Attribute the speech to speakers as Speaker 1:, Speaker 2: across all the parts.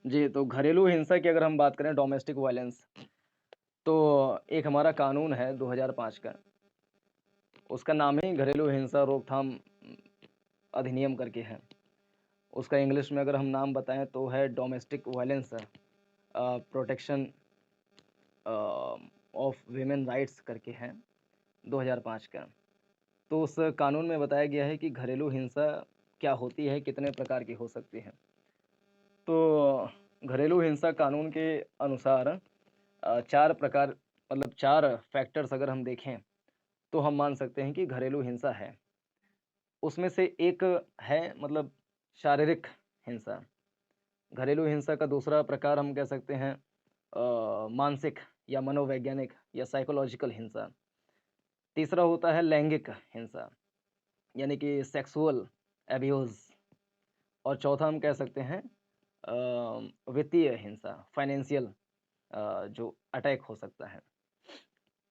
Speaker 1: जी, तो घरेलू हिंसा की अगर हम बात करें डोमेस्टिक वायलेंस, तो एक हमारा कानून है 2005 का, उसका नाम ही घरेलू हिंसा रोकथाम अधिनियम करके है। उसका इंग्लिश में अगर हम नाम बताएँ तो है domestic violence protection of women rights करके है 2005 का। तो उस कानून में बताया गया है कि घरेलू हिंसा क्या होती है, कितने प्रकार की हो सकती है। तो घरेलू हिंसा कानून के अनुसार 4 प्रकार मतलब 4 फैक्टर्स अगर हम देखें, तो हम मान सकते हैं कि घरेलू हिंसा है। उसमें से एक है मतलब शारीरिक हिंसा। घरेलू हिंसा का दूसरा प्रकार हम कह सकते हैं मानसिक या मनोवैज्ञानिक या साइकोलॉजिकल हिंसा। तीसरा होता है लैंगिक हिंसा, यानी कि सेक्सुअल अब्यूज़। और चौथा हम कह सकते हैं वित्तीय हिंसा, फाइनेंशियल जो अटैक हो सकता है।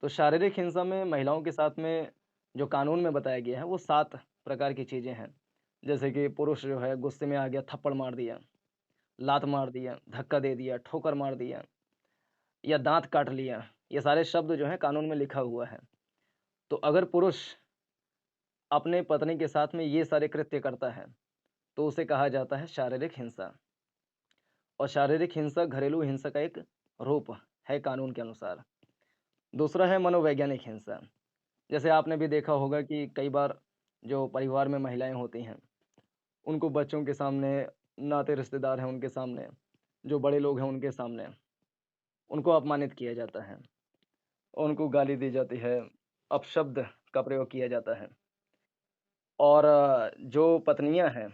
Speaker 1: तो शारीरिक हिंसा में महिलाओं के साथ में जो कानून में बताया गया है वो 7 प्रकार की चीज़ें हैं। जैसे कि पुरुष जो है गुस्से में आ गया, थप्पड़ मार दिया, लात मार दिया, धक्का दे दिया, ठोकर मार दिया या दाँत काट लिया। ये सारे शब्द जो हैं कानून में लिखा हुआ है। तो अगर पुरुष अपने पत्नी के साथ में ये सारे कृत्य करता है, तो उसे कहा जाता है शारीरिक हिंसा। और शारीरिक हिंसा घरेलू हिंसा का एक रूप है कानून के अनुसार। दूसरा है मनोवैज्ञानिक हिंसा। जैसे आपने भी देखा होगा कि कई बार जो परिवार में महिलाएँ होती हैं, उनको बच्चों के सामने, नाते रिश्तेदार हैं उनके सामने, जो बड़े लोग हैं उनके सामने, उनको अपमानित किया जाता है, उनको गाली दी जाती है, अपशब्द का प्रयोग किया जाता है। और जो पत्नियाँ हैं,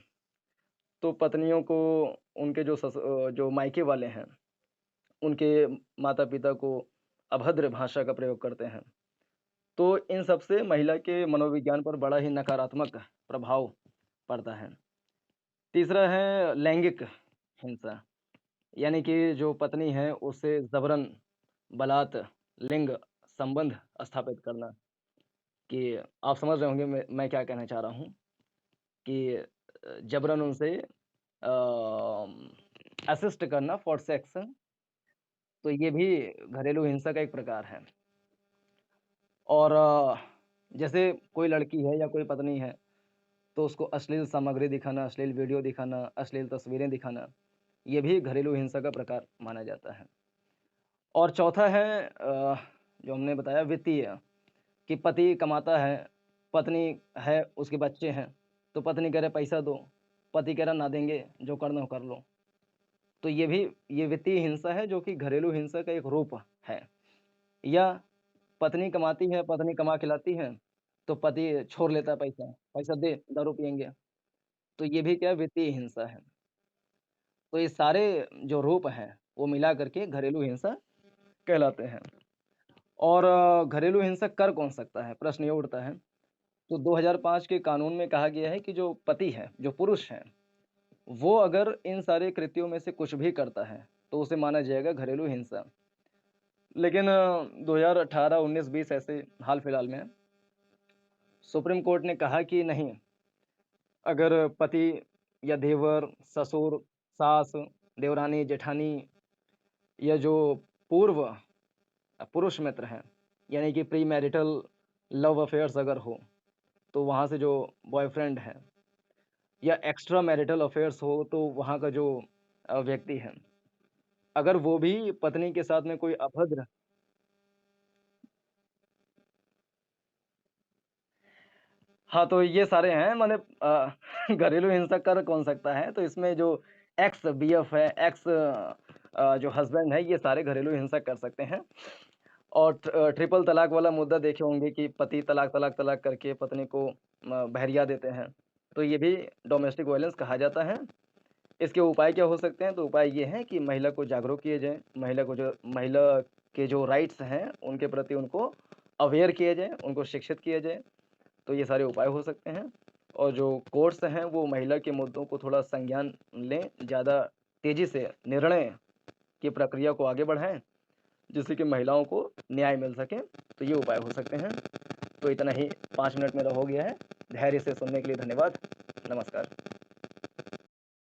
Speaker 1: तो पत्नियों को उनके जो मायके वाले हैं, उनके माता-पिता को अभद्र भाषा का प्रयोग करते हैं। तो इन सब से महिला के मनोविज्ञान पर बड़ा ही नकारात्मक प्रभाव पड़ता है। तीसरा है लैंगिक हिंसा, यानी कि जो पत्नी है उसे ज़बरन बलात् लिंग संबंध स्थापित करना, कि आप समझ रहे होंगे मैं क्या कहना चाह रहा हूँ कि जबरन उनसे असिस्ट करना फॉर सेक्स, तो ये भी घरेलू हिंसा का एक प्रकार है। और जैसे कोई लड़की है या कोई पत्नी है, तो उसको अश्लील सामग्री दिखाना, अश्लील वीडियो दिखाना, अश्लील तस्वीरें दिखाना, ये भी घरेलू हिंसा का प्रकार माना जाता है। और चौथा है जो हमने बताया वित्तीय, कि पति कमाता है, पत्नी है, उसके बच्चे हैं, तो पत्नी कह रहे पैसा दो, पति कह रहा ना देंगे, जो करना हो कर लो। तो ये वित्तीय हिंसा है जो कि घरेलू हिंसा का एक रूप है। या पत्नी कमाती है, पत्नी कमा के लाती है, तो पति छोड़ लेता है पैसा, पैसा दे दारू पिएँगे, तो ये भी क्या है वित्तीय हिंसा है। तो ये सारे जो रूप हैं, वो मिला कर के घरेलू हिंसा कहलाते हैं। और घरेलू हिंसा कर कौन सकता है? प्रश्न ये उठता है। तो 2005 के कानून में कहा गया है कि जो पति है, जो पुरुष है, वो अगर इन सारे कृत्यों में से कुछ भी करता है, तो उसे माना जाएगा घरेलू हिंसा। लेकिन 2018, 19, 20 ऐसे हाल-फिलहाल में सुप्रीम कोर्ट ने कहा कि नहीं, अगर पति या देवर, ससुर, सास, देवरानी, जेठानी या जो पूर्व पुरुष मित्र हैं, यानी कि प्री मैरिटल लव अफेयर्स अगर हो, तो वहाँ से जो बॉयफ्रेंड है या एक्स्ट्रा मैरिटल अफेयर्स हो, तो वहाँ का जो व्यक्ति है, अगर वो भी पत्नी के साथ में कोई अभद्र। हाँ, तो ये सारे हैं मतलब घरेलू हिंसा कर कौन सकता है, तो इसमें जो एक्स बीएफ है, एक्स जो हस्बैंड है, ये सारे घरेलू हिंसा कर सकते हैं। और ट्रिपल तलाक वाला मुद्दा देखे होंगे कि पति तलाक, तलाक, तलाक करके पत्नी को बहरिया देते हैं, तो ये भी डोमेस्टिक वायलेंस कहा जाता है। इसके उपाय क्या हो सकते हैं? तो उपाय ये हैं कि महिला को जागरूक किए जाएँ, महिला के जो राइट्स हैं, उनके प्रति उनको अवेयर किया जाए, उनको शिक्षित किया जाए, तो ये सारे उपाय हो सकते हैं। और जो कोर्ट्स हैं, वो महिला के मुद्दों को थोड़ा संज्ञान लें, ज़्यादा तेज़ी से निर्णय की प्रक्रिया को आगे बढ़ाएँ, जिससे कि महिलाओं को न्याय मिल सके, तो ये उपाय हो सकते हैं। तो इतना ही 5 मिनट मेरा हो गया है। धैर्य से सुनने के लिए धन्यवाद। नमस्कार।